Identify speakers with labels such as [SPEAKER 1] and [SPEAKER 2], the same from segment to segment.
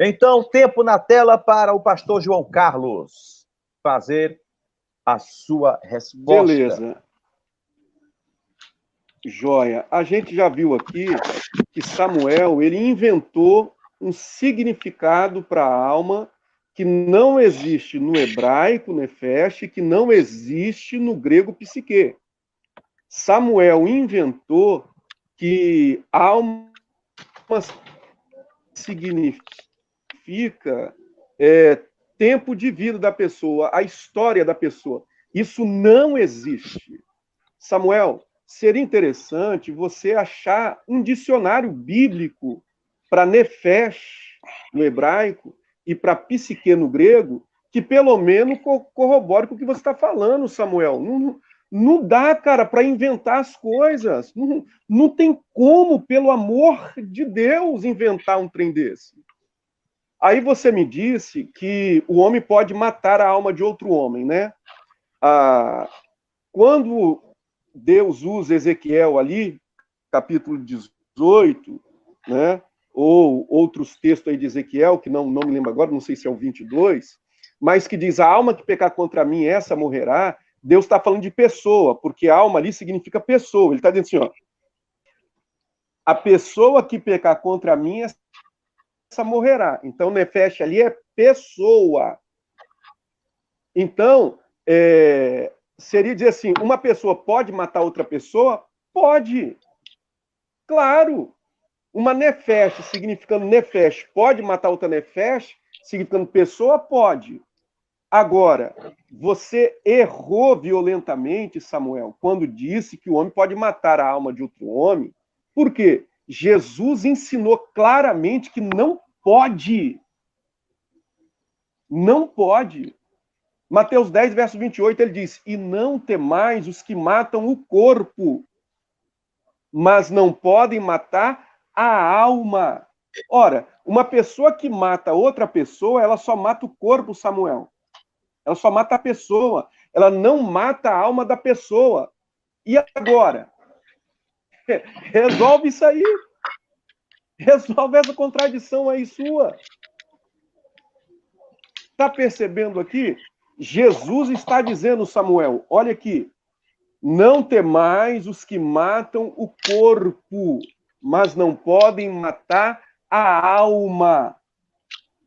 [SPEAKER 1] Então, tempo na tela para o pastor João Carlos fazer a sua resposta.
[SPEAKER 2] Beleza. Joia. A gente já viu aqui que Samuel, ele inventou um significado para a alma que não existe no hebraico, nefesh, que não existe no grego psique. Samuel inventou que alma significa tempo de vida da pessoa, a história da pessoa. Isso não existe. Samuel, seria interessante você achar um dicionário bíblico para nefesh no hebraico e para psique no grego, que pelo menos corrobore com o que você está falando, Samuel. Não dá, cara, para inventar as coisas. Não tem como, pelo amor de Deus, inventar um trem desse. Aí você me disse que o homem pode matar a alma de outro homem, né? Quando Deus usa Ezequiel ali, capítulo 18, né? Ou outros textos aí de Ezequiel, que não me lembro agora, não sei se é o 22, mas que diz, a alma que pecar contra mim, essa morrerá. Deus está falando de pessoa, porque alma ali significa pessoa. Ele está dizendo assim, ó, a pessoa que pecar contra mim, essa morrerá. Então, nefesh ali é pessoa. Então, seria dizer assim, uma pessoa pode matar outra pessoa? Pode. Claro. Uma nefesh, significando nefesh, pode matar outra nefesh, significando pessoa? Pode. Agora, você errou violentamente, Samuel, quando disse que o homem pode matar a alma de outro homem. Por quê? Jesus ensinou claramente que não pode. Não pode. Mateus 10, verso 28, ele diz, e não temais os que matam o corpo, mas não podem matar a alma. Ora, uma pessoa que mata outra pessoa, ela só mata o corpo, Samuel. Ela só mata a pessoa. Ela não mata a alma da pessoa. E agora? Resolve isso aí. Resolve essa contradição aí sua. Está percebendo aqui? Jesus está dizendo, Samuel, olha aqui, não temais os que matam o corpo, mas não podem matar a alma.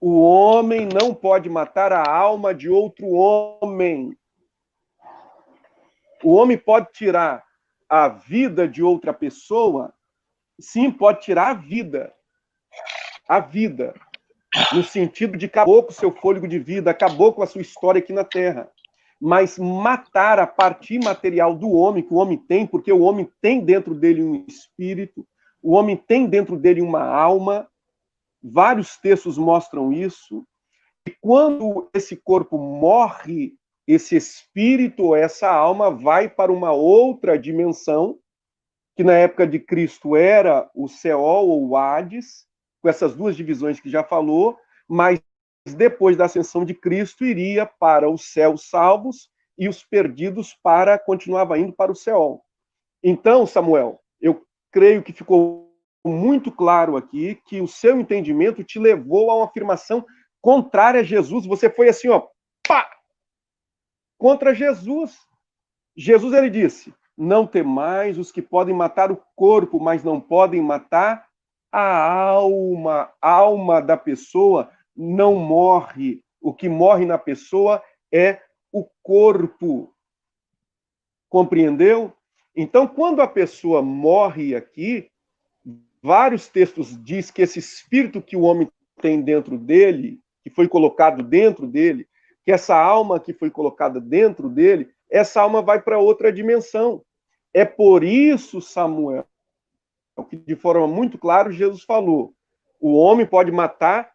[SPEAKER 2] O homem não pode matar a alma de outro homem. O homem pode tirar a vida de outra pessoa? Sim, pode tirar a vida. A vida. No sentido de acabou com o seu fôlego de vida, acabou com a sua história aqui na Terra. Mas matar a parte material do homem, que o homem tem, porque o homem tem dentro dele um espírito, o homem tem dentro dele uma alma, vários textos mostram isso, e quando esse corpo morre, esse espírito, essa alma vai para uma outra dimensão, que na época de Cristo era o Seol ou o Hades, com essas duas divisões que já falou, mas depois da ascensão de Cristo iria para os céus salvos e os perdidos continuava indo para o Seol. Então, Samuel, eu creio que ficou muito claro aqui que o seu entendimento te levou a uma afirmação contrária a Jesus. Você foi assim, ó, pá! Contra Jesus. Jesus, ele disse, não temais os que podem matar o corpo, mas não podem matar a alma. A alma da pessoa não morre. O que morre na pessoa é o corpo. Compreendeu? Então, quando a pessoa morre aqui, vários textos diz que esse espírito que o homem tem dentro dele, que foi colocado dentro dele, que essa alma que foi colocada dentro dele, essa alma vai para outra dimensão. É por isso, Samuel, que de forma muito clara Jesus falou, o homem pode matar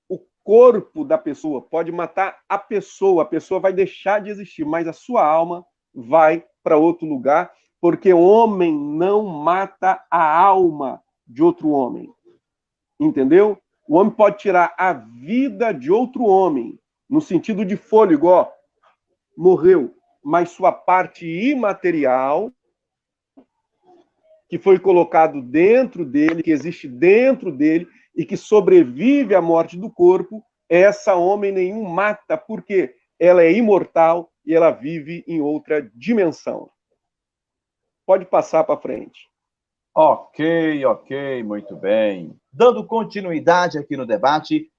[SPEAKER 2] o corpo da pessoa, pode matar a pessoa vai deixar de existir, mas a sua alma vai para outro lugar, porque o homem não mata a alma de outro homem. Entendeu? O homem pode tirar a vida de outro homem, no sentido de fôlego, ó, morreu, mas sua parte imaterial, que foi colocado dentro dele, que existe dentro dele, e que sobrevive à morte do corpo, essa homem nenhum mata, porque ela é imortal e ela vive em outra dimensão. Pode passar para frente.
[SPEAKER 1] Ok, muito bem. Dando continuidade aqui no debate,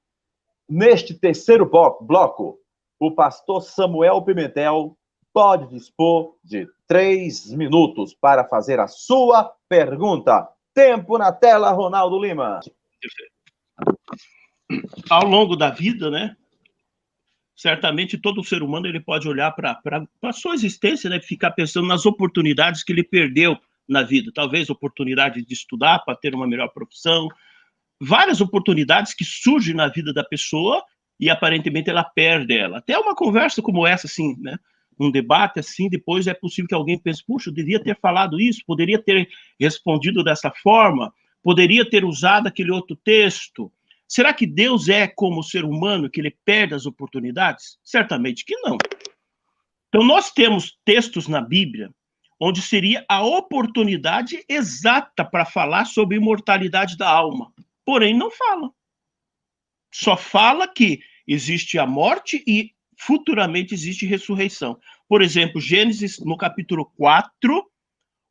[SPEAKER 1] neste terceiro bloco, o pastor Samuel Pimentel pode dispor de 3 minutos para fazer a sua pergunta. Tempo na tela, Ronaldo Lima.
[SPEAKER 3] Ao longo da vida, né? Certamente todo ser humano ele pode olhar para a sua existência, né? Ficar pensando nas oportunidades que ele perdeu na vida. Talvez oportunidade de estudar para ter uma melhor profissão. Várias oportunidades que surgem na vida da pessoa e aparentemente ela perde ela. Até uma conversa como essa, assim, né? Um debate assim, depois é possível que alguém pense, puxa, eu devia ter falado isso, poderia ter respondido dessa forma, poderia ter usado aquele outro texto. Será que Deus é como o ser humano, que ele perde as oportunidades? Certamente que não. Então, nós temos textos na Bíblia onde seria a oportunidade exata para falar sobre a imortalidade da alma. Porém, não fala. Só fala que existe a morte e futuramente existe ressurreição. Por exemplo, Gênesis, no capítulo 4,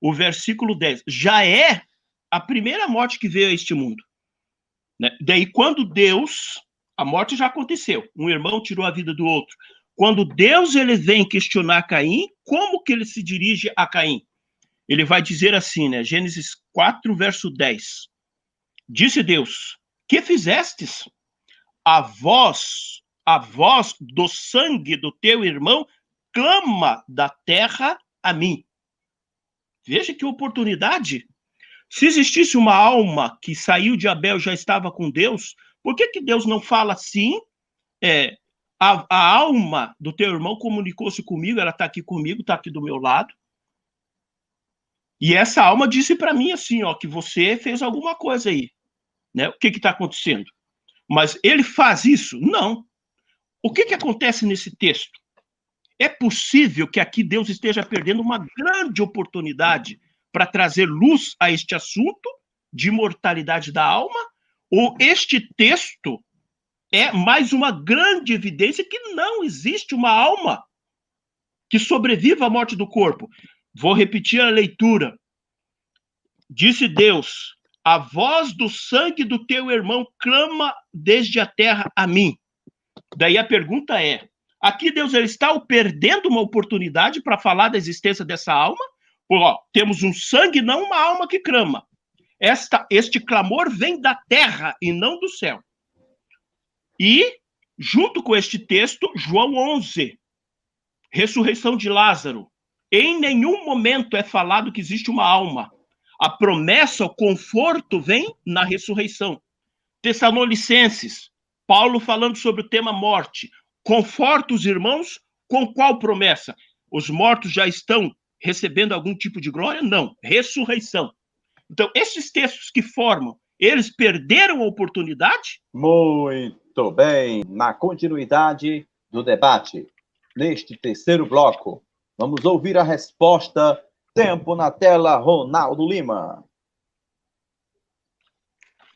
[SPEAKER 3] o versículo 10. Já é a primeira morte que veio a este mundo. Né? Daí, quando Deus... A morte já aconteceu. Um irmão tirou a vida do outro. Quando Deus ele vem questionar Caim, como que ele se dirige a Caim? Ele vai dizer assim, né? Gênesis 4, verso 10. Disse Deus, que fizestes? A voz do sangue do teu irmão clama da terra a mim. Veja que oportunidade. Se existisse uma alma que saiu de Abel e já estava com Deus, por que Deus não fala assim? A alma do teu irmão comunicou-se comigo, ela está aqui comigo, está aqui do meu lado. E essa alma disse para mim assim, ó, que você fez alguma coisa aí. Né? O que está acontecendo? Mas ele faz isso? Não. O que acontece nesse texto? É possível que aqui Deus esteja perdendo uma grande oportunidade para trazer luz a este assunto de mortalidade da alma? Ou este texto é mais uma grande evidência que não existe uma alma que sobreviva à morte do corpo? Vou repetir a leitura. Disse Deus, a voz do sangue do teu irmão clama desde a terra a mim. Daí a pergunta é, aqui Deus ele está perdendo uma oportunidade para falar da existência dessa alma? Temos um sangue, não uma alma que clama. Este clamor vem da terra e não do céu. E, junto com este texto, João 11, ressurreição de Lázaro. Em nenhum momento é falado que existe uma alma. A promessa, o conforto vem na ressurreição. Tessalonicenses, Paulo falando sobre o tema morte. Conforta os irmãos com qual promessa? Os mortos já estão recebendo algum tipo de glória? Não, ressurreição. Então, esses textos que formam, eles perderam a oportunidade?
[SPEAKER 1] Muito bem. Na continuidade do debate, neste terceiro bloco, vamos ouvir a resposta. Tempo na tela, Ronaldo Lima.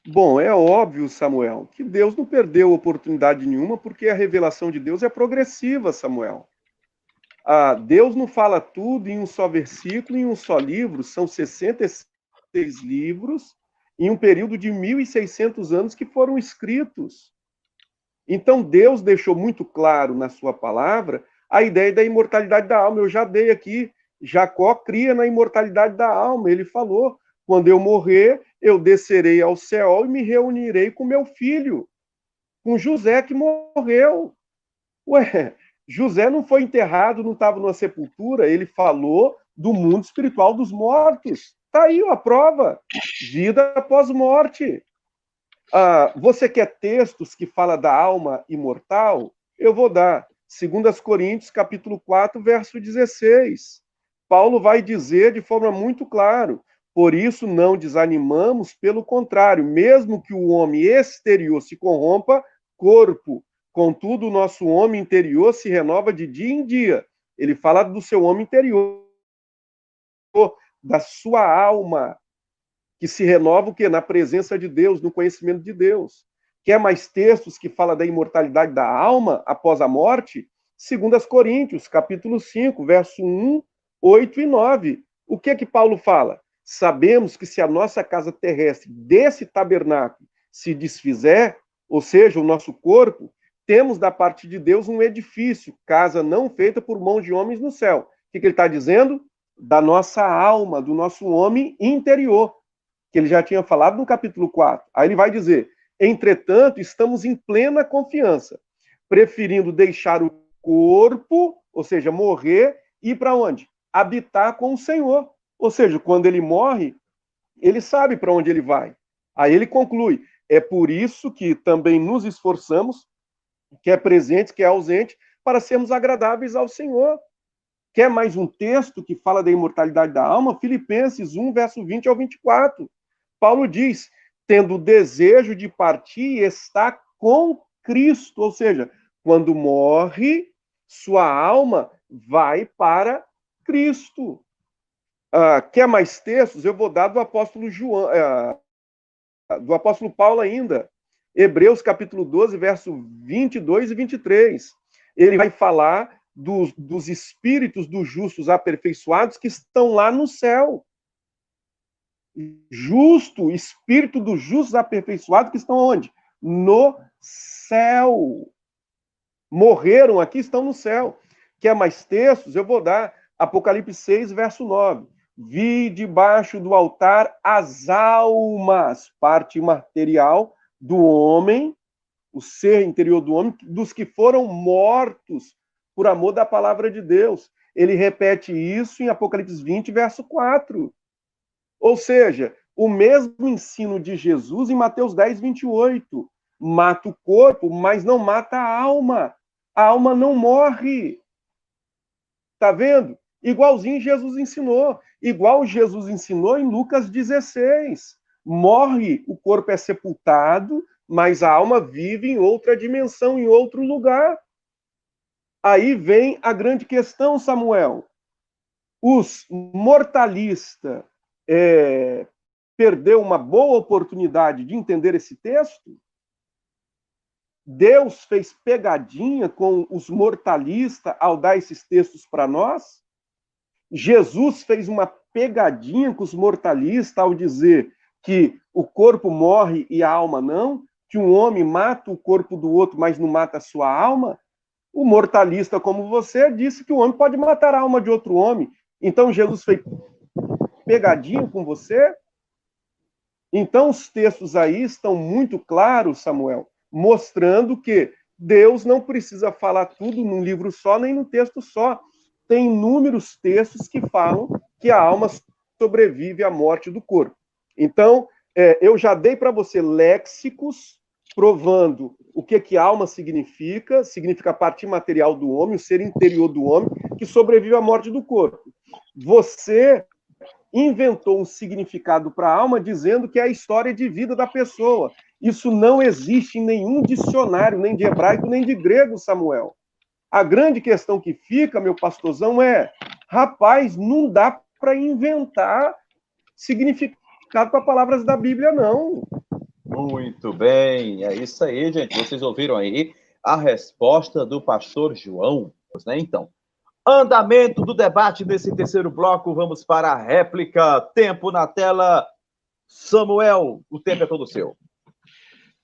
[SPEAKER 2] Bom, é óbvio, Samuel, que Deus não perdeu oportunidade nenhuma, porque a revelação de Deus é progressiva, Samuel. Deus não fala tudo em um só versículo, em um só livro, são 66 livros, em um período de 1.600 anos que foram escritos. Então, Deus deixou muito claro na sua palavra a ideia da imortalidade da alma. Eu já dei aqui, Jacó cria na imortalidade da alma, ele falou, quando eu morrer, eu descerei ao céu e me reunirei com meu filho, com José que morreu. Ué, José não foi enterrado, não estava numa sepultura, ele falou do mundo espiritual dos mortos. Está aí a prova, vida após morte. Você quer textos que falam da alma imortal? Eu vou dar. 2 Coríntios, capítulo 4, verso 16. Paulo vai dizer de forma muito clara, por isso não desanimamos, pelo contrário, mesmo que o homem exterior se corrompa, corpo, contudo o nosso homem interior se renova de dia em dia. Ele fala do seu homem interior, da sua alma, que se renova o quê? Na presença de Deus, no conhecimento de Deus. Quer mais textos que falam da imortalidade da alma após a morte? 2 Coríntios, capítulo 5, verso 1, 8 e 9. O que Paulo fala? Sabemos que se a nossa casa terrestre desse tabernáculo se desfizer, ou seja, o nosso corpo, temos da parte de Deus um edifício, casa não feita por mãos de homens no céu. O que ele está dizendo? Da nossa alma, do nosso homem interior, que ele já tinha falado no capítulo 4. Aí ele vai dizer, entretanto, estamos em plena confiança, preferindo deixar o corpo, ou seja, morrer, e ir para onde? Habitar com o Senhor. Ou seja, quando ele morre, ele sabe para onde ele vai. Aí ele conclui, é por isso que também nos esforçamos, quer presente, quer ausente, para sermos agradáveis ao Senhor. Quer mais um texto que fala da imortalidade da alma? Filipenses 1, verso 20 ao 24. Paulo diz, tendo o desejo de partir, está com Cristo. Ou seja, quando morre, sua alma vai para Cristo. Quer mais textos? Eu vou dar do apóstolo do apóstolo Paulo ainda. Hebreus capítulo 12, verso 22 e 23. Ele vai falar dos espíritos dos justos aperfeiçoados que estão lá no céu. Justo, espírito dos justos aperfeiçoados que estão onde? No céu. Morreram aqui, estão no céu. Quer mais textos? Eu vou dar Apocalipse 6, verso 9. Vi debaixo do altar as almas, parte material do homem, o ser interior do homem, dos que foram mortos por amor da palavra de Deus. Ele repete isso em Apocalipse 20, verso 4. Ou seja, o mesmo ensino de Jesus em Mateus 10, 28. Mata o corpo, mas não mata a alma. A alma não morre. Tá vendo? Igualzinho Jesus ensinou. Igual Jesus ensinou em Lucas 16. Morre, o corpo é sepultado, mas a alma vive em outra dimensão, em outro lugar. Aí vem a grande questão, Samuel. Os mortalistas perdeu uma boa oportunidade de entender esse texto? Deus fez pegadinha com os mortalistas ao dar esses textos para nós? Jesus fez uma pegadinha com os mortalistas ao dizer que o corpo morre e a alma não? Que um homem mata o corpo do outro, mas não mata a sua alma? O mortalista, como você, disse que o homem pode matar a alma de outro homem. Então, Jesus fez pegadinha com você? Então, os textos aí estão muito claros, Samuel, mostrando que Deus não precisa falar tudo num livro só, nem num texto só. Tem inúmeros textos que falam que a alma sobrevive à morte do corpo. Então, eu já dei para você léxicos provando o que alma significa a parte material do homem, o ser interior do homem, que sobrevive à morte do corpo. Você inventou um significado para a alma dizendo que é a história de vida da pessoa. Isso não existe em nenhum dicionário, nem de hebraico, nem de grego, Samuel. A grande questão que fica, meu pastorzão, rapaz, não dá para inventar significado para palavras da Bíblia, não.
[SPEAKER 1] Muito bem, é isso aí, gente. Vocês ouviram aí a resposta do pastor João, né? Então, andamento do debate nesse terceiro bloco, vamos para a réplica. Tempo na tela. Samuel, o tempo é todo seu.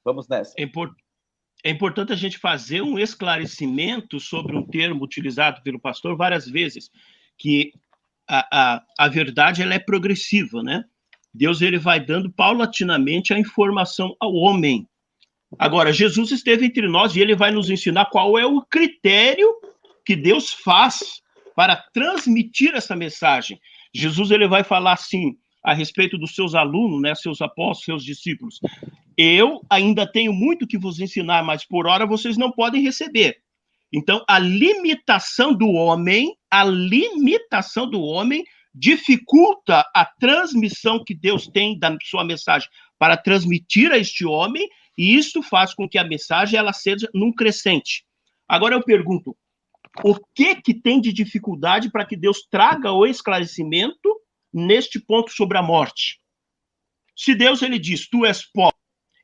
[SPEAKER 1] Vamos nessa.
[SPEAKER 3] É importante a gente fazer um esclarecimento sobre um termo utilizado pelo pastor várias vezes, que a verdade ela é progressiva, né? Deus ele vai dando paulatinamente a informação ao homem. Agora, Jesus esteve entre nós e ele vai nos ensinar qual é o critério que Deus faz para transmitir essa mensagem. Jesus ele vai falar assim a respeito dos seus alunos, né, seus apóstolos, seus discípulos. Eu ainda tenho muito que vos ensinar, mas por hora vocês não podem receber. Então, a limitação do homem dificulta a transmissão que Deus tem da sua mensagem para transmitir a este homem, e isso faz com que a mensagem ela seja num crescente. Agora eu pergunto, o que tem de dificuldade para que Deus traga o esclarecimento neste ponto sobre a morte? Se Deus ele diz, tu és pó,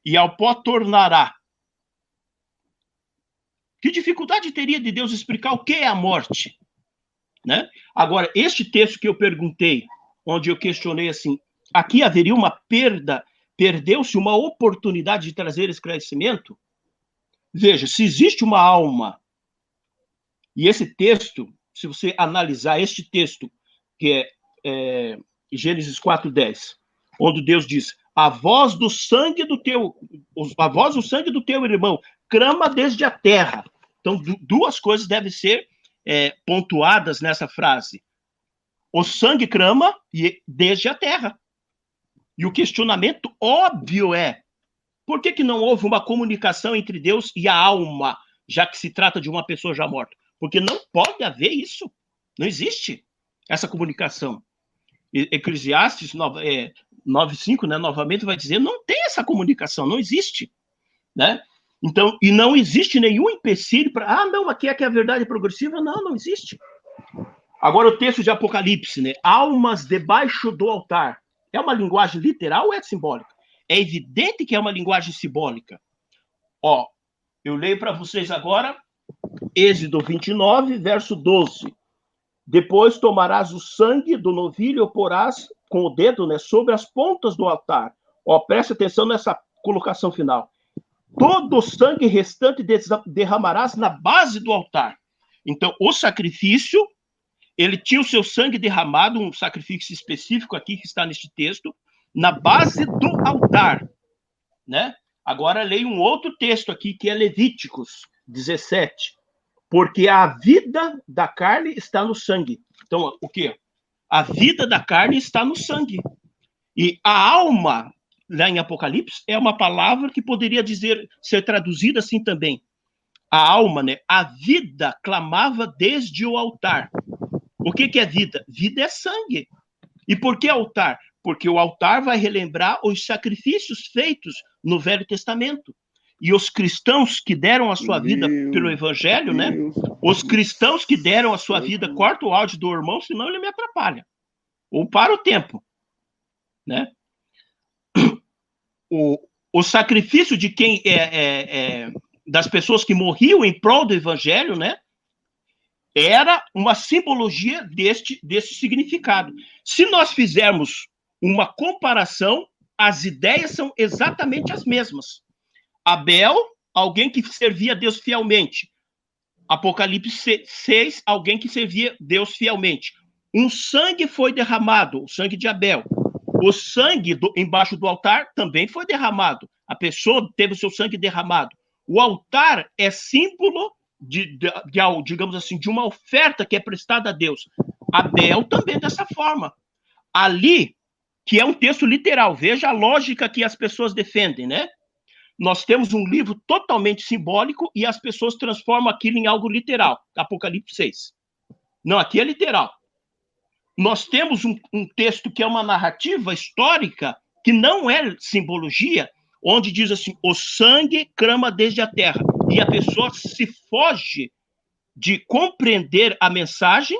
[SPEAKER 3] e ao pó tornará, que dificuldade teria de Deus explicar o que é a morte? Né? Agora, este texto que eu perguntei, onde eu questionei assim, aqui haveria uma perda, perdeu-se uma oportunidade de trazer esclarecimento? Veja, se existe uma alma, e esse texto, se você analisar este texto, que é Gênesis 4:10, onde Deus diz, a voz do sangue do teu irmão clama desde a terra. Então, duas coisas devem ser pontuadas nessa frase. O sangue clama desde a terra. E o questionamento óbvio é, por que não houve uma comunicação entre Deus e a alma, já que se trata de uma pessoa já morta? Porque não pode haver isso. Não existe essa comunicação. Eclesiastes 9:5, né, novamente vai dizer, não tem essa comunicação, não existe. Né? Então, e não existe nenhum empecilho para, não, aqui é que a verdade é progressiva. Não, não existe. Agora o texto de Apocalipse, né? Almas debaixo do altar. É uma linguagem literal ou é simbólica? É evidente que é uma linguagem simbólica. Ó, eu leio para vocês agora, Êxodo 29, verso 12. Depois tomarás o sangue do novilho e o porás com o dedo, né, sobre as pontas do altar. Ó, preste atenção nessa colocação final. Todo o sangue restante derramarás na base do altar. Então, o sacrifício, ele tinha o seu sangue derramado, um sacrifício específico aqui que está neste texto, na base do altar, né? Agora leio um outro texto aqui, que é Levíticos 17. Porque a vida da carne está no sangue. Então, o quê? A vida da carne está no sangue. E a alma, lá em Apocalipse, é uma palavra que poderia ser traduzida assim também. A alma, né? A vida clamava desde o altar. O que é vida? Vida é sangue. E por que altar? Porque o altar vai relembrar os sacrifícios feitos no Velho Testamento. E os cristãos que deram a sua vida pelo Evangelho, né? Os cristãos que deram a sua vida, corta o áudio do irmão, senão ele me atrapalha. Ou para o tempo, né? O sacrifício de quem das pessoas que morriam em prol do Evangelho, né? Era uma simbologia deste significado. Se nós fizermos uma comparação, as ideias são exatamente as mesmas. Abel, alguém que servia a Deus fielmente. Apocalipse 6, alguém que servia Deus fielmente. Um sangue foi derramado, o sangue de Abel. O sangue embaixo do altar também foi derramado. A pessoa teve o seu sangue derramado. O altar é símbolo digamos assim, de uma oferta que é prestada a Deus. Abel também dessa forma. Ali, que é um texto literal, veja a lógica que as pessoas defendem, né? Nós temos um livro totalmente simbólico e as pessoas transformam aquilo em algo literal. Apocalipse 6. Não, aqui é literal. Nós temos um texto que é uma narrativa histórica, que não é simbologia, onde diz assim, o sangue clama desde a terra. E a pessoa se foge de compreender a mensagem,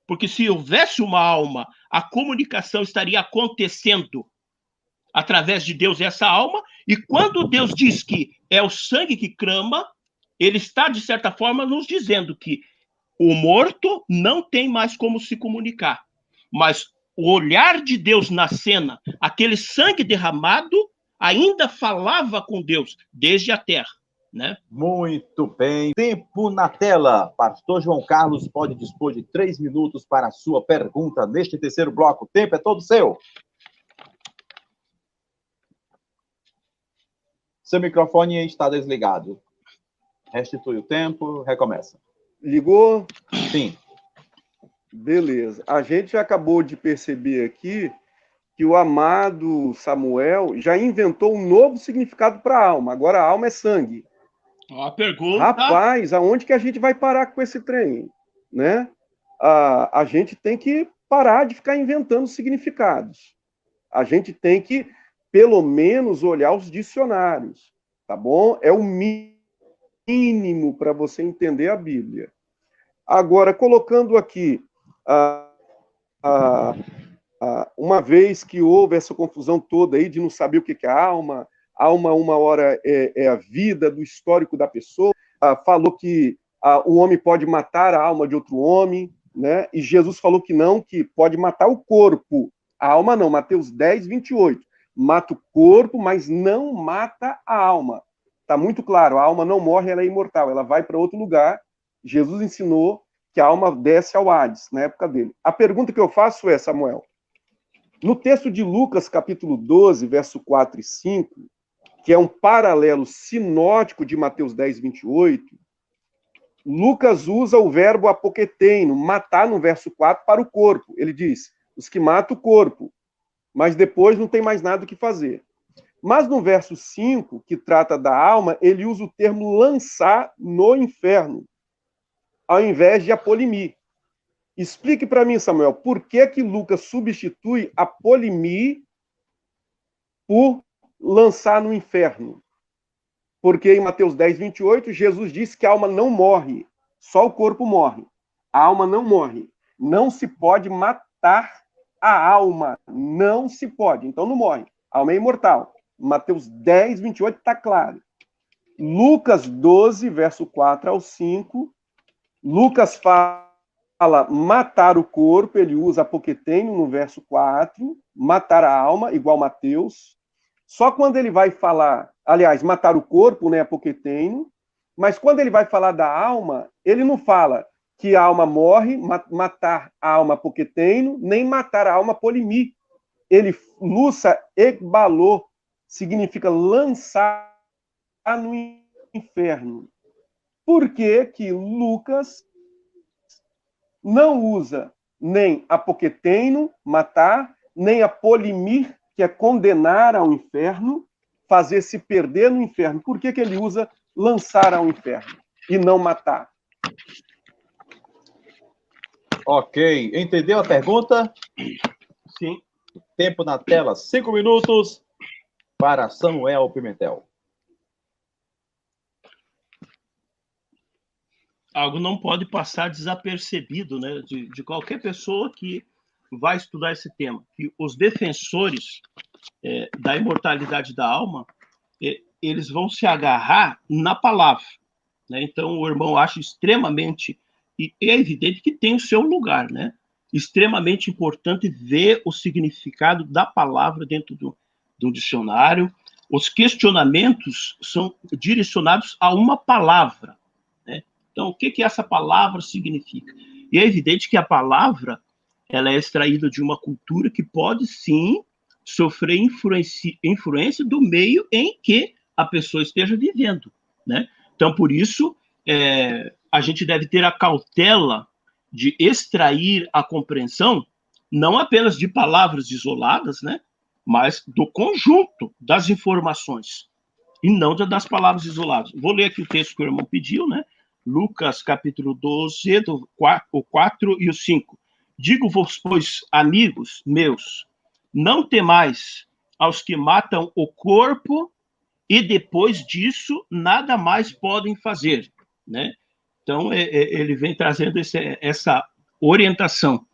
[SPEAKER 3] porque se houvesse uma alma, a comunicação estaria acontecendo através de Deus essa alma, e quando Deus diz que é o sangue que clama, ele está, de certa forma, nos dizendo que o morto não tem mais como se comunicar. Mas o olhar de Deus na cena, aquele sangue derramado, ainda falava com Deus desde a terra, né?
[SPEAKER 1] Muito bem. Tempo na tela. Pastor João Carlos pode dispor de 3 minutos para a sua pergunta neste terceiro bloco. O tempo é todo seu. Seu microfone está desligado. Restitui o tempo, recomeça.
[SPEAKER 2] Ligou?
[SPEAKER 1] Sim.
[SPEAKER 2] Beleza. A gente já acabou de perceber aqui que o amado Samuel já inventou um novo significado para a alma. Agora a alma é sangue.
[SPEAKER 3] Uma pergunta.
[SPEAKER 2] Rapaz, aonde que a gente vai parar com esse trem? Né? A gente tem que parar de ficar inventando significados. A gente tem que, pelo menos, olhar os dicionários. Tá bom? É o mínimo para você entender a Bíblia. Agora, colocando aqui Uma vez que houve essa confusão toda aí de não saber o que é a alma uma hora é a vida do histórico da pessoa, falou que o homem pode matar a alma de outro homem, né? E Jesus falou que não, que pode matar o corpo, a alma não, Mateus 10, 28. Mata o corpo, mas não mata a alma. Está muito claro, a alma não morre, ela é imortal, ela vai para outro lugar. Jesus ensinou que a alma desce ao Hades, na época dele. A pergunta que eu faço é, Samuel, no texto de Lucas, capítulo 12, verso 4 e 5, que é um paralelo sinótico de Mateus 10, 28, Lucas usa o verbo apoqueteino, matar, no verso 4, para o corpo. Ele diz, os que matam o corpo, mas depois não tem mais nada o que fazer. Mas no verso 5, que trata da alma, ele usa o termo lançar no inferno, ao invés de apolimir. Explique para mim, Samuel, por que Lucas substitui apolimir por lançar no inferno? Porque em Mateus 10, 28, Jesus disse que a alma não morre, só o corpo morre. A alma não morre. Não se pode matar a alma. Não se pode. Então não morre. A alma é imortal. Mateus 10, 28 está claro. Lucas 12, verso 4 ao 5, Lucas fala matar o corpo, ele usa apoqueteino no verso 4, matar a alma, igual Mateus. Só quando ele vai falar, aliás, matar o corpo, né, apoqueteino, mas quando ele vai falar da alma, ele não fala que a alma morre, matar a alma apoqueteino, nem matar a alma polimi. Ele, luça ekbalô, significa lançar no inferno. Por que Lucas não usa nem apoqueteino, matar, nem apolimir, que é condenar ao inferno, fazer se perder no inferno? Por que ele usa lançar ao inferno e não matar?
[SPEAKER 1] Ok. Entendeu a pergunta?
[SPEAKER 3] Sim.
[SPEAKER 1] Tempo na tela, 5 minutos para Samuel Pimentel.
[SPEAKER 3] Algo não pode passar desapercebido, né, de qualquer pessoa que vai estudar esse tema, que os defensores da imortalidade da alma, eles vão se agarrar na palavra, né? Então o irmão acha extremamente, e é evidente que tem o seu lugar, né? Extremamente importante ver o significado da palavra dentro do dicionário. Os questionamentos são direcionados a uma palavra, né? Então, o que essa palavra significa? E é evidente que a palavra ela é extraída de uma cultura que pode, sim, sofrer influência do meio em que a pessoa esteja vivendo, né? Então, por isso, a gente deve ter a cautela de extrair a compreensão não apenas de palavras isoladas, né, mas do conjunto das informações, e não das palavras isoladas. Vou ler aqui o texto que o irmão pediu, né? Lucas, capítulo 12, o 4 e o 5. Digo-vos, pois, amigos meus, não temais aos que matam o corpo e depois disso nada mais podem fazer, né? Então, ele vem trazendo essa orientação,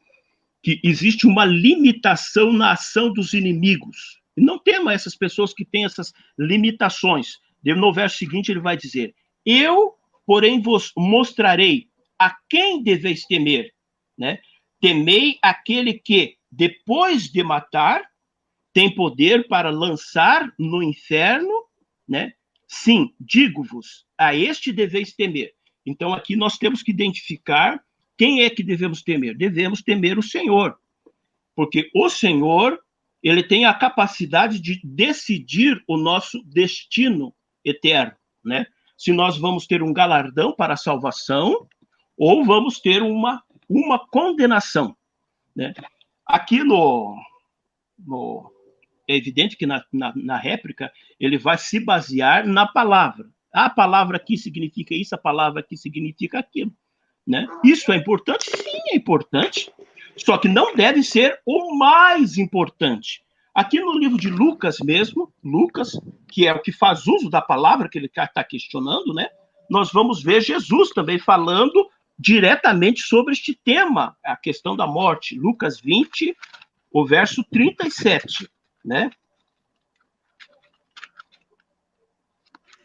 [SPEAKER 3] que existe uma limitação na ação dos inimigos. E não tema essas pessoas que têm essas limitações. No verso seguinte, ele vai dizer, eu, porém, vos mostrarei a quem deveis temer, né? Temei aquele que, depois de matar, tem poder para lançar no inferno, né? Sim, digo-vos, a este deveis temer. Então, aqui nós temos que identificar quem é que devemos temer. Devemos temer o Senhor, porque o Senhor, ele tem a capacidade de decidir o nosso destino eterno, né? Se nós vamos ter um galardão para a salvação ou vamos ter uma condenação, né? Aqui é evidente que na réplica ele vai se basear na palavra. A palavra aqui significa isso, a palavra aqui significa aquilo, né? Isso é importante? Sim, é importante, só que não deve ser o mais importante. Aqui no livro de Lucas mesmo, Lucas, que é o que faz uso da palavra que ele está questionando, né? Nós vamos ver Jesus também falando diretamente sobre este tema, a questão da morte. Lucas 20, o verso 37, né?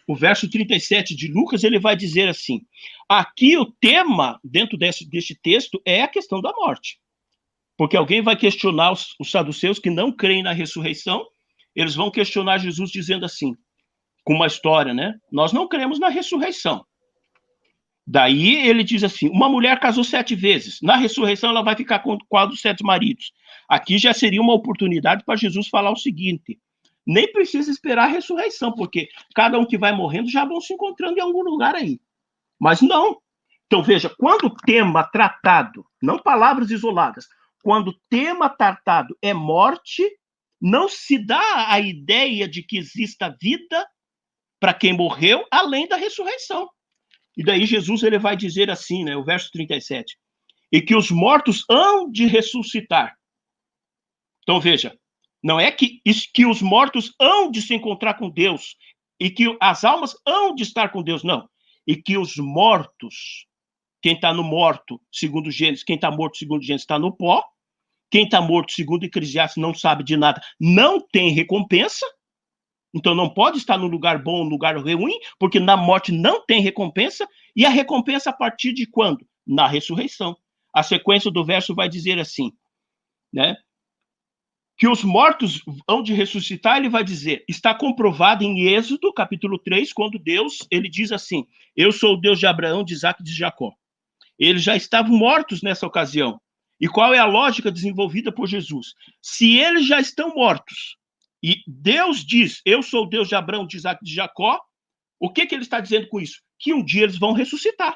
[SPEAKER 3] O verso 37 de Lucas, ele vai dizer assim, aqui o tema, dentro deste texto, é a questão da morte. Porque alguém vai questionar os saduceus que não creem na ressurreição, eles vão questionar Jesus dizendo assim, com uma história, né? Nós não cremos na ressurreição. Daí ele diz assim, uma mulher casou 7 vezes, na ressurreição ela vai ficar com qual dos 7 maridos? Aqui já seria uma oportunidade para Jesus falar o seguinte, nem precisa esperar a ressurreição, porque cada um que vai morrendo já vão se encontrando em algum lugar aí. Mas não. Então veja, quando o tema tratado, não palavras isoladas, quando o tema tratado é morte, não se dá a ideia de que exista vida para quem morreu, além da ressurreição. E daí Jesus ele vai dizer assim, né, o verso 37, e que os mortos hão de ressuscitar. Então veja, não é que os mortos hão de se encontrar com Deus, e que as almas hão de estar com Deus, não. E que os mortos, quem está no morto, segundo Gênesis, quem está morto, segundo Gênesis, está no pó, quem está morto, segundo Eclesiastes, não sabe de nada, não tem recompensa, então não pode estar no lugar bom, no lugar ruim, porque na morte não tem recompensa, e a recompensa a partir de quando? Na ressurreição. A sequência do verso vai dizer assim, né? Que os mortos hão de ressuscitar, ele vai dizer, está comprovado em Êxodo, capítulo 3, quando Deus, ele diz assim, eu sou o Deus de Abraão, de Isaac e de Jacó. Eles já estavam mortos nessa ocasião. E qual é a lógica desenvolvida por Jesus? Se eles já estão mortos, e Deus diz, eu sou o Deus de Abraão, de Isaac e de Jacó, o que ele está dizendo com isso? Que um dia eles vão ressuscitar.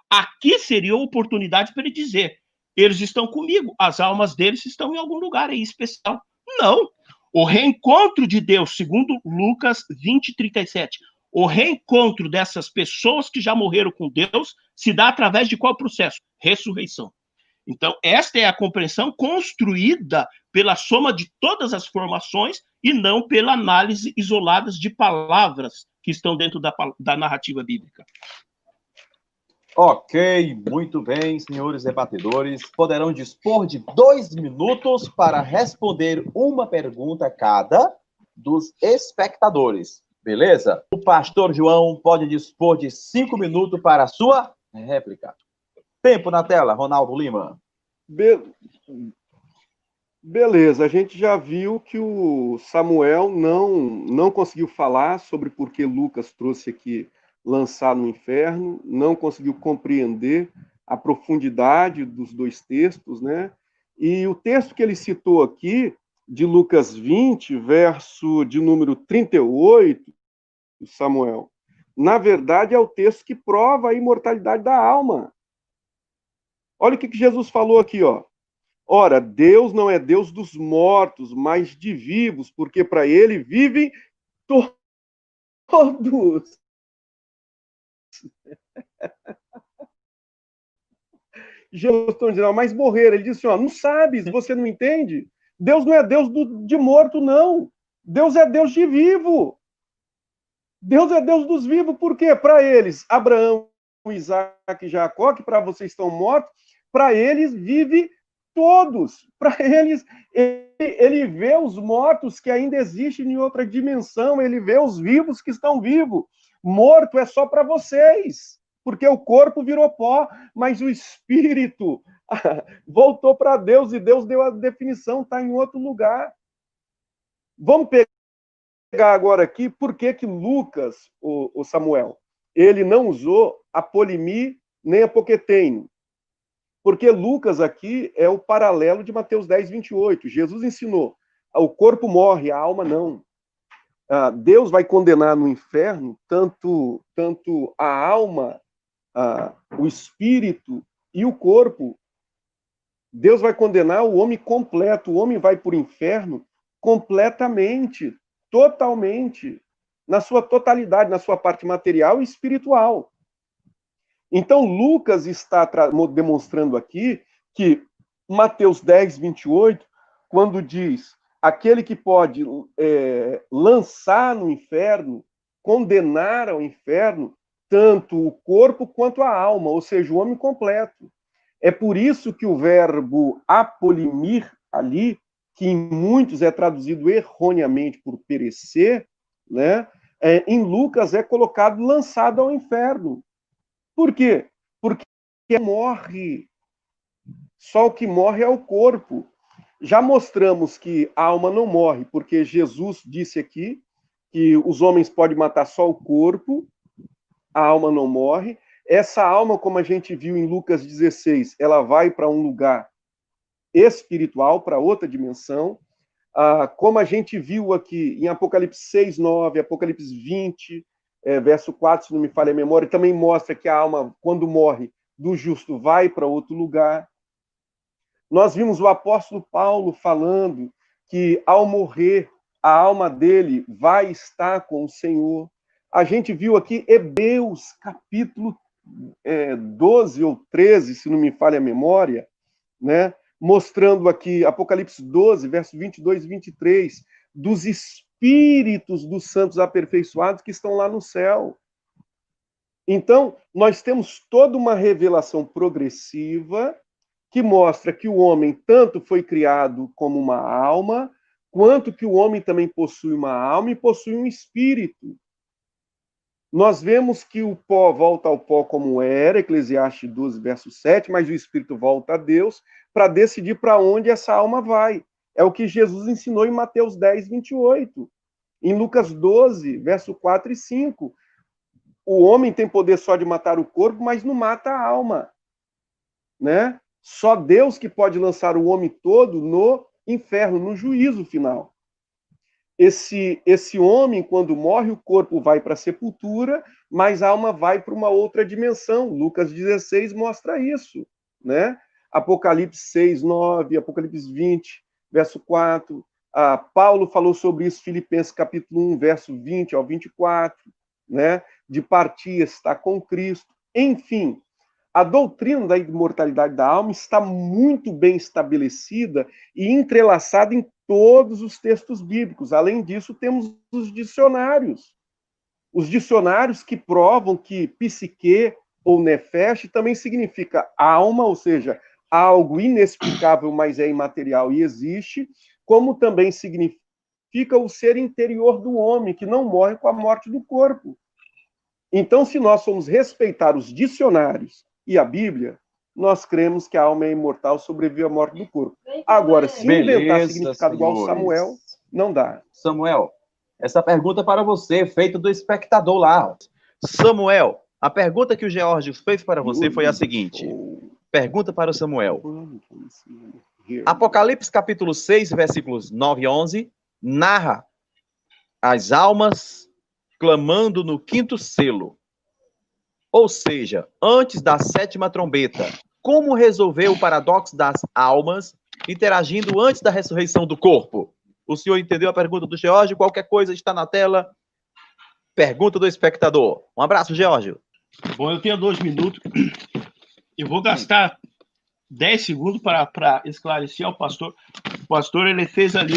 [SPEAKER 3] Aqui seria a oportunidade para ele dizer, eles estão comigo, as almas deles estão em algum lugar aí especial. Não. O reencontro de Deus, segundo Lucas 20, 37, o reencontro dessas pessoas que já morreram com Deus se dá através de qual processo? Ressurreição. Então, esta é a compreensão construída pela soma de todas as formações e não pela análise isolada de palavras que estão dentro da narrativa bíblica.
[SPEAKER 1] Ok, muito bem, senhores debatedores. Poderão dispor de 2 minutos para responder uma pergunta a cada dos espectadores. Beleza? O pastor João pode dispor de 5 minutos para a sua réplica. Tempo na tela, Ronaldo Lima.
[SPEAKER 2] Beleza, a gente já viu que o Samuel não conseguiu falar sobre por que Lucas trouxe aqui lançar no inferno, não conseguiu compreender a profundidade dos 2 textos, né? E o texto que ele citou aqui, de Lucas 20, verso de número 38, Samuel, na verdade é o texto que prova a imortalidade da alma. Olha o que Jesus falou aqui, ó. Ora, Deus não é Deus dos mortos, mas de vivos, porque para ele vivem todos. Jesus está dizendo, mas morreram. Ele disse, ó, não sabes, você não entende? Deus não é Deus de morto, não. Deus é Deus de vivo. Deus é Deus dos vivos, por quê? Para eles, Abraão, Isaac e Jacó, que para vocês estão mortos, para eles vive todos. Para eles, ele vê os mortos que ainda existem em outra dimensão, ele vê os vivos que estão vivos. Morto é só para vocês, porque o corpo virou pó, mas o espírito voltou para Deus e Deus deu a definição, está em outro lugar. Vamos pegar agora aqui por que Lucas, o Samuel, ele não usou a polimi nem a poqueteino. Porque Lucas aqui é o paralelo de Mateus 10, 28. Jesus ensinou, o corpo morre, a alma não. Deus vai condenar no inferno tanto a alma, o espírito e o corpo. Deus vai condenar o homem completo. O homem vai para o inferno completamente, totalmente, na sua totalidade, na sua parte material e espiritual. Então, Lucas está demonstrando aqui que Mateus 10, 28, quando diz aquele que pode lançar no inferno, condenar ao inferno, tanto o corpo quanto a alma, ou seja, o homem completo. É por isso que o verbo apolimir ali que em muitos é traduzido erroneamente por perecer, né? Em Lucas é colocado lançado ao inferno. Por quê? Porque morre. Só o que morre é o corpo. Já mostramos que a alma não morre, porque Jesus disse aqui que os homens podem matar só o corpo, a alma não morre. Essa alma, como a gente viu em Lucas 16, ela vai para um lugar espiritual, para outra dimensão. Como a gente viu aqui em Apocalipse 6, 9, Apocalipse 20, verso 4, se não me falha a memória, também mostra que a alma, quando morre, do justo vai para outro lugar. Nós vimos o apóstolo Paulo falando que, ao morrer, a alma dele vai estar com o Senhor. A gente viu aqui Hebreus, capítulo 12 ou 13, se não me falha a memória, né? Mostrando aqui, Apocalipse 12, verso 22 e 23, dos espíritos dos santos aperfeiçoados que estão lá no céu. Então, nós temos toda uma revelação progressiva que mostra que o homem tanto foi criado como uma alma, quanto que o homem também possui uma alma e possui um espírito. Nós vemos que o pó volta ao pó como era, Eclesiastes 12, verso 7, mas o espírito volta a Deus para decidir para onde essa alma vai. É o que Jesus ensinou em Mateus 10, 28. Em Lucas 12, verso 4 e 5. O homem tem poder só de matar o corpo, mas não mata a alma, né? Só Deus que pode lançar o homem todo no inferno, no juízo final. Esse homem, quando morre, o corpo vai para a sepultura, mas a alma vai para uma outra dimensão. Lucas 16 mostra isso, né? Apocalipse 6, 9, Apocalipse 20, verso 4. Paulo falou sobre isso, Filipenses capítulo 1, verso 20 ao 24, né? De partir está com Cristo. Enfim, a doutrina da imortalidade da alma está muito bem estabelecida e entrelaçada em todos os textos bíblicos. Além disso, temos os dicionários. Os dicionários que provam que psique ou nefesh também significa alma, ou seja, algo inexplicável, mas é imaterial e existe, como também significa o ser interior do homem, que não morre com a morte do corpo. Então, se nós formos respeitar os dicionários e a Bíblia, nós cremos que a alma é imortal, sobrevive à morte do corpo. Agora, se inventar significado igual ao Samuel, não dá.
[SPEAKER 1] Samuel, essa pergunta é para você, feita do espectador lá. Samuel, a pergunta que o Geórgio fez para você foi a seguinte. Pergunta para o Samuel. Apocalipse capítulo 6, versículos 9 e 11, narra as almas clamando no quinto selo. Ou seja, antes da sétima trombeta, como resolver o paradoxo das almas interagindo antes da ressurreição do corpo? O senhor entendeu a pergunta do Geórgio? Qualquer coisa está na tela. Pergunta do espectador. Um abraço, Geórgio.
[SPEAKER 3] Bom, eu tenho 2 minutos. Eu vou gastar 10 segundos para esclarecer ao pastor. O pastor, ele fez ali,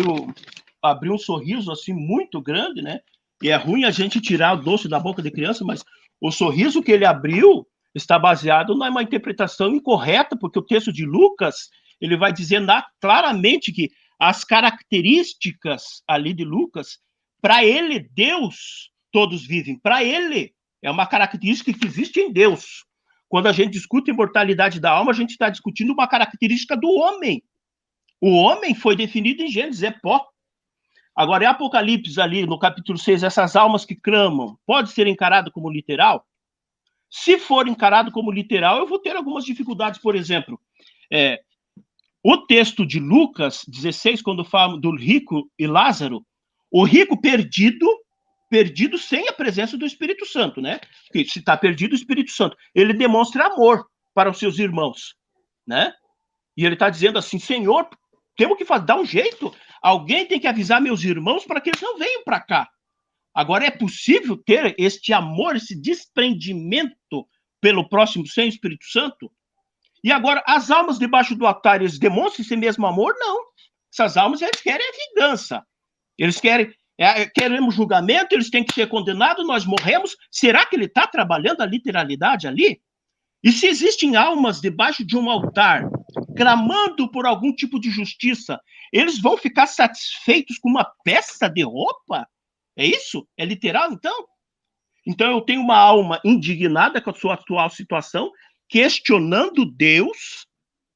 [SPEAKER 3] abriu um sorriso assim muito grande, né? E é ruim a gente tirar o doce da boca de criança, mas o sorriso que ele abriu está baseado numa interpretação incorreta, porque o texto de Lucas, ele vai dizer claramente que as características ali de Lucas, para ele, Deus, todos vivem. Para ele, é uma característica que existe em Deus. Quando a gente discute a imortalidade da alma, a gente está discutindo uma característica do homem. O homem foi definido em Gênesis, é pó. Agora, em Apocalipse, ali no capítulo 6, essas almas que clamam, pode ser encarado como literal? Se for encarado como literal, eu vou ter algumas dificuldades. Por exemplo, o texto de Lucas 16, quando fala do rico e Lázaro, o rico perdido sem a presença do Espírito Santo, né? Porque se está perdido o Espírito Santo, ele demonstra amor para os seus irmãos, né? E ele está dizendo assim, Senhor, temos que dar um jeito. Alguém tem que avisar meus irmãos para que eles não venham para cá. Agora, é possível ter este amor, esse desprendimento pelo próximo sem o Espírito Santo? E agora, as almas debaixo do altar, eles demonstram esse mesmo amor? Não. Essas almas, eles querem a vingança. Eles queremos julgamento, eles têm que ser condenados, nós morremos. Será que ele está trabalhando a literalidade ali? E se existem almas debaixo de um altar clamando por algum tipo de justiça, eles vão ficar satisfeitos com uma peça de roupa? É isso? É literal, então? Então eu tenho uma alma indignada com a sua atual situação, questionando Deus,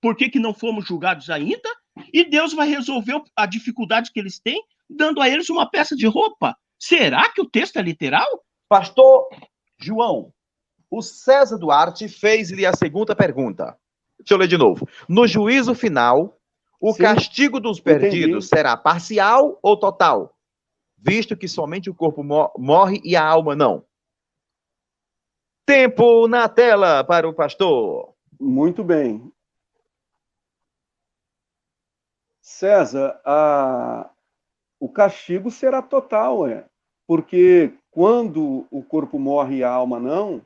[SPEAKER 3] por que não fomos julgados ainda? E Deus vai resolver a dificuldade que eles têm, dando a eles uma peça de roupa. Será que o texto é literal?
[SPEAKER 1] Pastor João, o César Duarte fez-lhe a segunda pergunta. Deixa eu ler de novo. No juízo final, o
[SPEAKER 2] Sim,
[SPEAKER 1] castigo dos perdidos
[SPEAKER 2] entendi.
[SPEAKER 1] será parcial ou total? Visto que somente o corpo morre e a alma não. Tempo na tela para o pastor.
[SPEAKER 2] Muito bem. César, o castigo será total, porque quando o corpo morre e a alma não,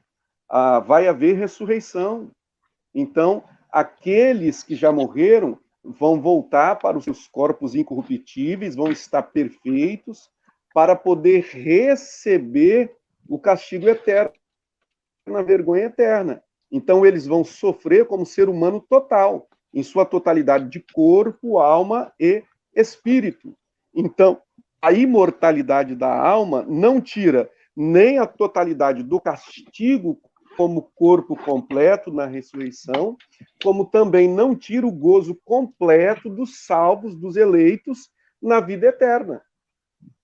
[SPEAKER 2] vai haver ressurreição. Então, aqueles que já morreram vão voltar para os seus corpos incorruptíveis, vão estar perfeitos, para poder receber o castigo eterno, a vergonha eterna. Então, eles vão sofrer como ser humano total, em sua totalidade de corpo, alma e espírito. Então, a imortalidade da alma não tira nem a totalidade do castigo como corpo completo na ressurreição, como também não tira o gozo completo dos salvos, dos eleitos na vida eterna.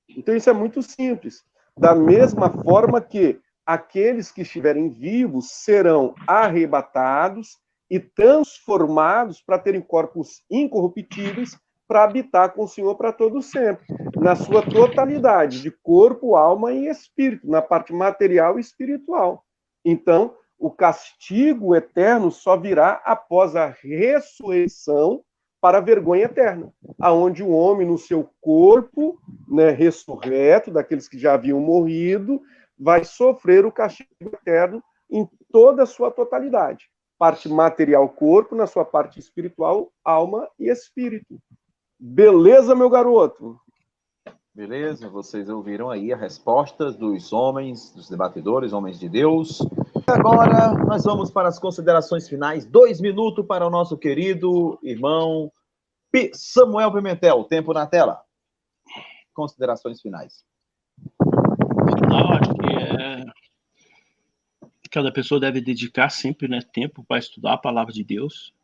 [SPEAKER 2] Então, isso é muito simples. Da mesma forma que aqueles que estiverem vivos serão arrebatados e transformados para terem corpos incorruptíveis para habitar com o Senhor para todo sempre, na sua totalidade de corpo, alma e espírito, na parte material e espiritual. Então, o castigo eterno só virá após a ressurreição para a vergonha eterna, aonde o homem no seu corpo, né, ressurreto, daqueles que já haviam morrido, vai sofrer o castigo eterno em toda a sua totalidade. Parte material, corpo, na sua parte espiritual, alma e espírito. Beleza, meu garoto?
[SPEAKER 1] Beleza, vocês ouviram aí a resposta dos homens, dos debatedores, homens de Deus. Agora nós vamos para as considerações finais. 2 minutos para o nosso querido irmão Samuel Pimentel. Tempo na tela. Considerações finais.
[SPEAKER 3] Não, acho que cada pessoa deve dedicar sempre, né, tempo para estudar a palavra de Deus.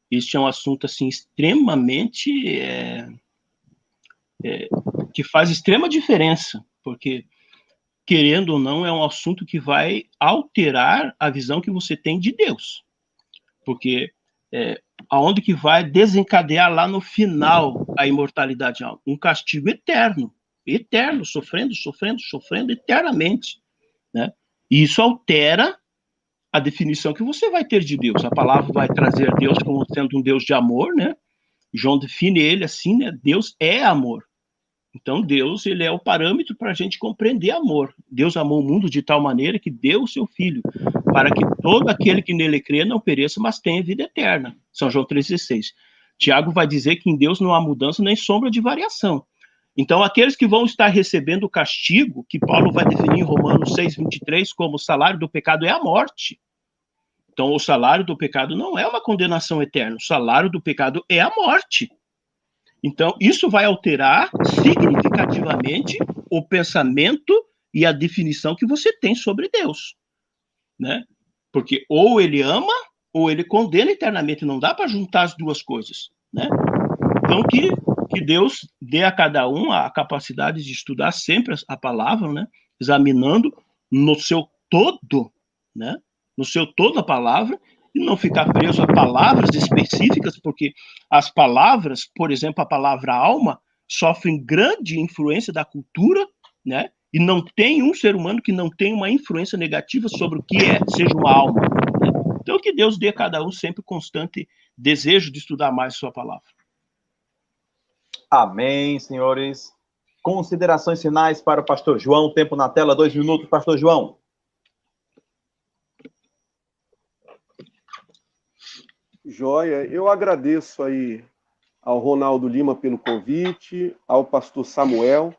[SPEAKER 3] Este é um assunto assim extremamente que faz extrema diferença, porque querendo ou não é um assunto que vai alterar a visão que você tem de Deus, porque aonde que vai desencadear lá no final a imortalidade? Um castigo eterno, sofrendo eternamente, né? E isso altera a definição que você vai ter de Deus. A palavra vai trazer Deus como sendo um Deus de amor, né? João define ele assim, né? Deus é amor. Então, Deus, ele é o parâmetro para a gente compreender amor. Deus amou o mundo de tal maneira que deu o seu Filho, para que todo aquele que nele crê não pereça, mas tenha vida eterna. São João 3,16. Tiago vai dizer que em Deus não há mudança nem sombra de variação. Então, aqueles que vão estar recebendo o castigo, que Paulo vai definir em Romanos 6,23, como o salário do pecado é a morte. Então, o salário do pecado não é uma condenação eterna. O salário do pecado é a morte. Então, isso vai alterar significativamente o pensamento e a definição que você tem sobre Deus, né? Porque ou ele ama ou ele condena eternamente. Não dá para juntar as duas coisas, né? Então, que Deus dê a cada um a capacidade de estudar sempre a palavra, né? Examinando no seu todo, né? No seu todo a palavra, e não ficar preso a palavras específicas, porque as palavras, por exemplo, a palavra alma, sofrem grande influência da cultura, né? E não tem um ser humano que não tenha uma influência negativa sobre o que seja uma alma, né? Então, que Deus dê a cada um sempre constante desejo de estudar mais sua palavra.
[SPEAKER 1] Amém, senhores. Considerações finais para o pastor João. Tempo na tela, 2 minutos, pastor João.
[SPEAKER 2] Joia, eu agradeço aí ao Ronaldo Lima pelo convite, ao pastor Samuel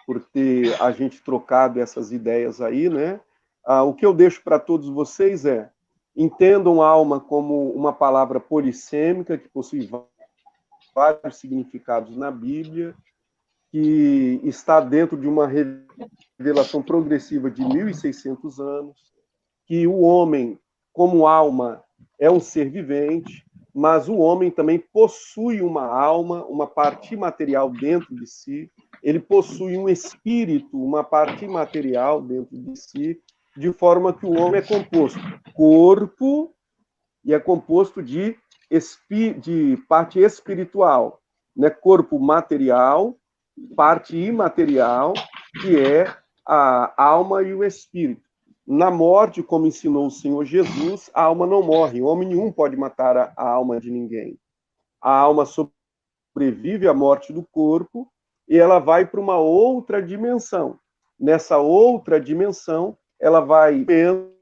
[SPEAKER 2] por ter a gente trocado essas ideias aí, né? O que eu deixo para todos vocês Entendam alma como uma palavra polissêmica, que possui vários significados na Bíblia, que está dentro de uma revelação progressiva de 1.600 anos, que o homem, como alma, é um ser vivente, mas o homem também possui uma alma, uma parte imaterial dentro de si, ele possui um espírito, uma parte imaterial dentro de si, de forma que o homem é composto corpo e é composto de parte espiritual, né? Corpo material, parte imaterial, que é a alma e o espírito. Na morte, como ensinou o Senhor Jesus, a alma não morre. Homem nenhum pode matar a alma de ninguém. A alma sobrevive à morte do corpo e ela vai para uma outra dimensão. Nessa outra dimensão, ela vai dentro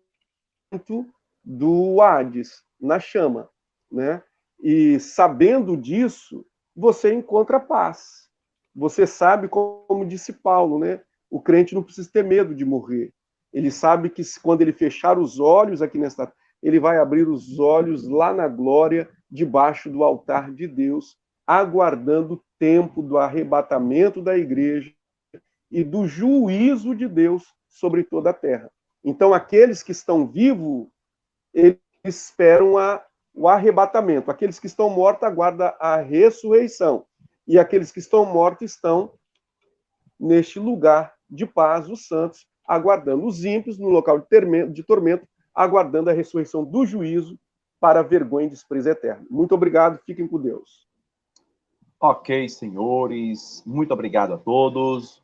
[SPEAKER 2] do Hades, na chama, né? E sabendo disso, você encontra paz. Você sabe, como disse Paulo, né? O crente não precisa ter medo de morrer. Ele sabe que quando ele fechar os olhos aqui nesta, ele vai abrir os olhos lá na glória, debaixo do altar de Deus, aguardando o tempo do arrebatamento da igreja e do juízo de Deus sobre toda a terra. Então, aqueles que estão vivos, eles esperam o arrebatamento. Aqueles que estão mortos aguardam a ressurreição. E aqueles que estão mortos estão neste lugar de paz, os santos, aguardando os ímpios no local de tormento, aguardando a ressurreição do juízo para a vergonha e desprezo eterno. Muito obrigado, fiquem com Deus.
[SPEAKER 1] Ok, senhores, muito obrigado a todos.